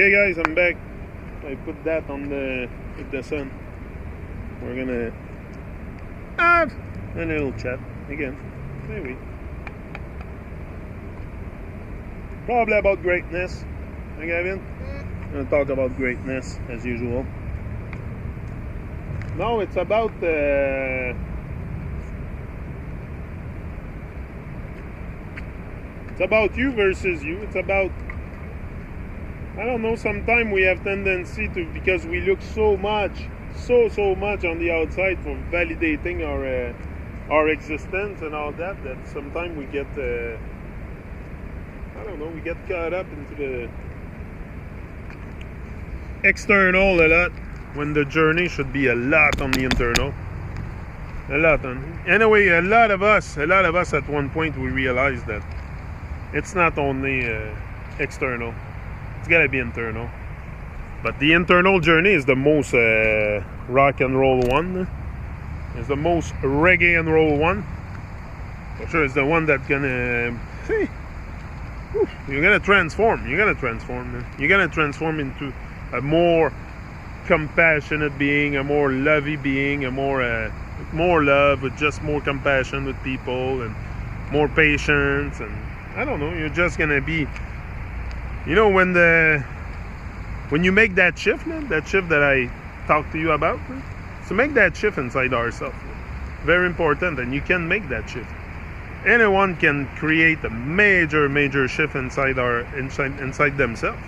Okay guys, I'm back. I put that on with the sun. We're gonna have a little chat again. Maybe. Probably about greatness. Hey Gavin? I'm gonna talk about greatness as usual. No, it's about you versus you. It's about, I don't know, sometimes we have tendency to, because we look so much on the outside for validating our existence and all that, that sometimes we get I don't know, we get caught up into the external a lot, when the journey should be a lot on the internal. Anyway, a lot of us at one point we realized that it's not only external, it's gotta be internal. But the internal journey is the most rock and roll one. It's the most reggae and roll one. For sure, it's the one that gonna you're gonna transform. You're gonna transform into a more compassionate being, a more lovey being, a more love, with just more compassion with people and more patience. And I don't know, you're just gonna be, you know, when you make that shift, man, that shift that I talked to you about, man, so make that shift inside ourselves. Very important, and you can make that shift. Anyone can create a major shift inside themselves.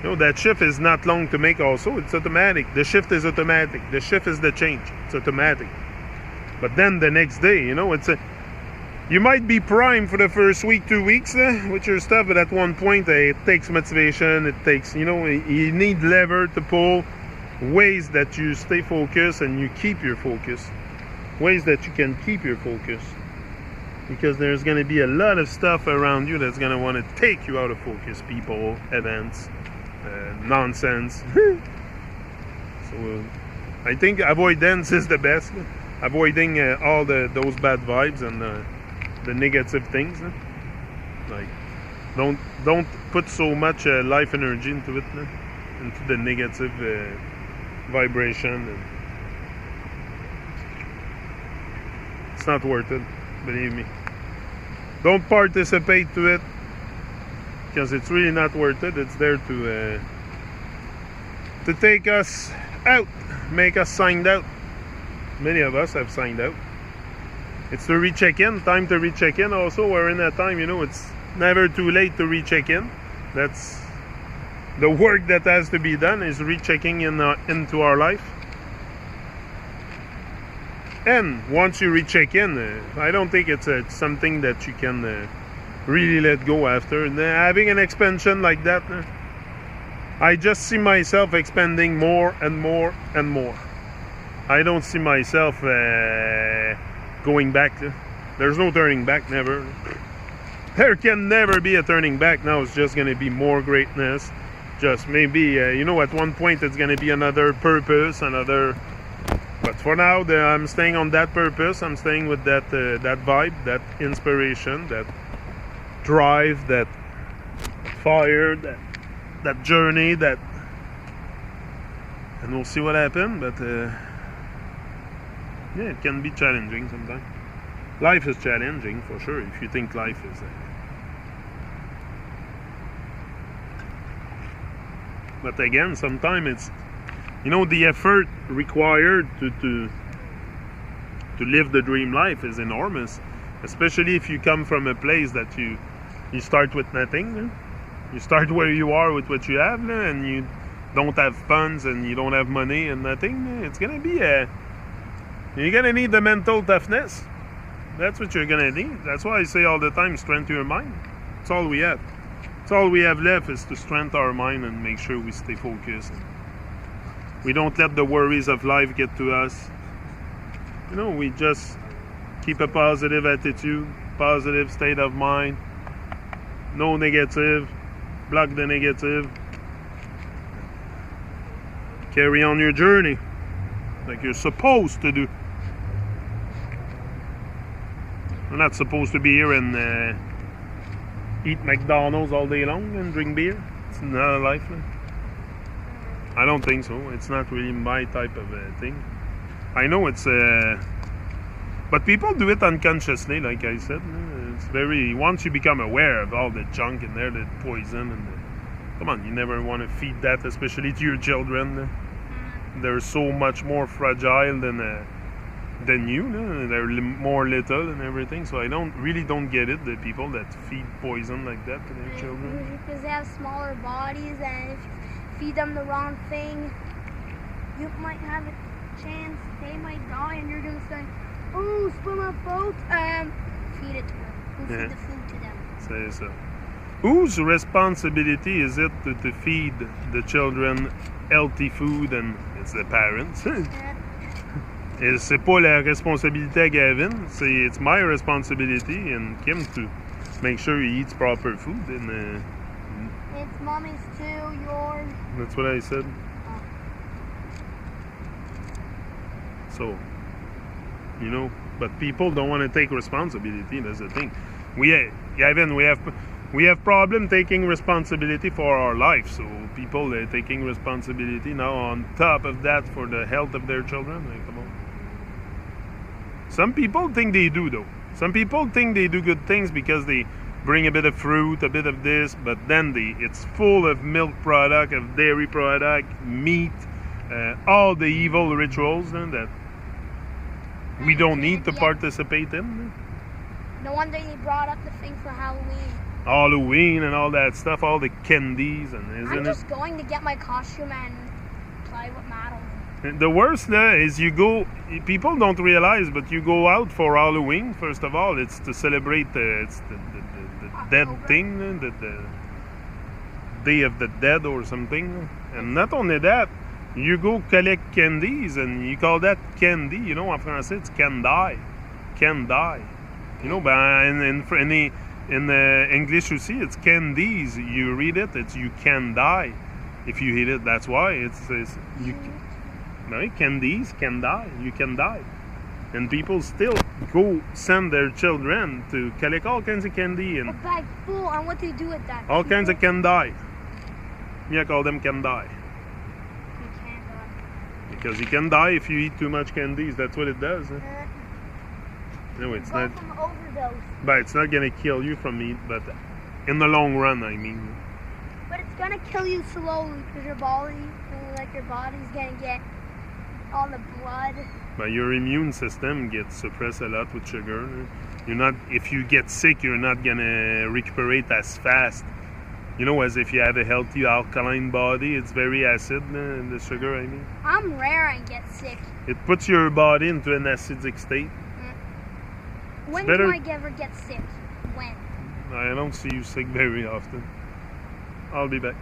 You know, that shift is not long to make also. It's automatic. The shift is automatic. The shift is the change. It's automatic. But then the next day, you know, you might be primed for the first week, 2 weeks with your stuff, but at one point it takes motivation. It takes, you know, you need lever to pull, ways that you stay focused and you keep your focus. Ways that you can keep your focus. Because there's going to be a lot of stuff around you that's going to want to take you out of focus. People, events, nonsense. So I think avoidance is the best. Avoiding all those bad vibes and the negative things. Like, don't put so much life energy into it, into the negative vibration. It's not worth it, believe me. Don't participate to it, because it's really not worth it. It's there to take us out, make us signed out. Many of us have signed out. It's to recheck in, time to recheck in. Also, we're in that time, you know, it's never too late to recheck in. That's the work that has to be done, is rechecking into our life. And once you recheck in, I don't think it's something that you can really let go after. Having an expansion like that, I just see myself expanding more and more and more. I don't see myself going back. There's no turning back, never. There can never be a turning back. Now it's just going to be more greatness. Just maybe, you know, at one point it's going to be another purpose, but for now, I'm staying on that purpose. I'm staying with that vibe, that inspiration, that drive, that fire, that journey, and we'll see what happens. But yeah, it can be challenging sometimes. Life is challenging for sure. If you think life is, but again, sometimes it's, you know, the effort required to live the dream life is enormous, especially if you come from a place that you start with nothing. You start where you are with what you have, and you don't have funds and you don't have money and nothing. It's gonna be you're gonna need the mental toughness. That's what you're gonna need. That's why I say all the time, strengthen your mind. It's all we have. It's all we have left, is to strengthen our mind and make sure we stay focused. We don't let the worries of life get to us. You know, we just keep a positive attitude, positive state of mind. No negative. Block the negative. Carry on your journey like you're supposed to do. We're not supposed to be here and eat McDonald's all day long and drink beer. It's not a life. No? I don't think so. It's not really my type of thing. I know it's, but people do it unconsciously, like I said. It's very, once you become aware of all the junk in there, the poison, and come on, you never want to feed that, especially to your children. They're so much more fragile than you. They're more little and everything. So I really don't get it, the people that feed poison like that to their children. Because they have smaller bodies, and if you feed them the wrong thing, you might have a chance they might die, and you're gonna say, "Oh, swim a boat," feed it to them. Who feed the food to them? Say so. Whose responsibility is it to feed the children healthy food? And it's the parents. Et c'est pas la responsabilité à Gavin. It's my responsibility and Kim to make sure he eats proper food. And it's mommy's too, yours. That's what I said. Oh. So, you know, but people don't want to take responsibility. That's the thing. Gavin, we have problem taking responsibility for our life. So people are taking responsibility now on top of that for the health of their children. Like, come on. Some people think they do, though. Some people think they do good things because they bring a bit of fruit, a bit of this, but then it's full of milk product, of dairy product, meat, all the evil rituals that we don't need to participate in. No wonder you brought up the thing for Halloween. Halloween and all that stuff, all the candies, and I'm just going to get my costume and play with Madeline. The worst is people don't realize, but you go out for Halloween, first of all, it's to celebrate the dead thing, the Day of the Dead or something. And not only that, you go collect candies, and you call that candy, you know, en français, it's can die. Can die. You know, but in English you see, it's candies. You read it, it's you can die. If you eat it, that's why it's you. Right? Candies can die. You can die. And people still go send their children to collect all kinds of candy and a bag full. And what do you do with that? All kinds of can die. Me, I call them can die. You can't die. Because you can die if you eat too much candies. That's what it does. Huh? No, it's not. From overdose. But it's not gonna kill you from it. But in the long run, I mean. But it's gonna kill you slowly because your body's gonna get all the blood. But your immune system gets suppressed a lot with sugar. If you get sick, you're not gonna recuperate as fast. You know, as if you have a healthy alkaline body, it's very acid, the sugar, I mean. I'm rare and get sick. It puts your body into an acidic state. When do I ever get sick? When? I don't see you sick very often. I'll be back.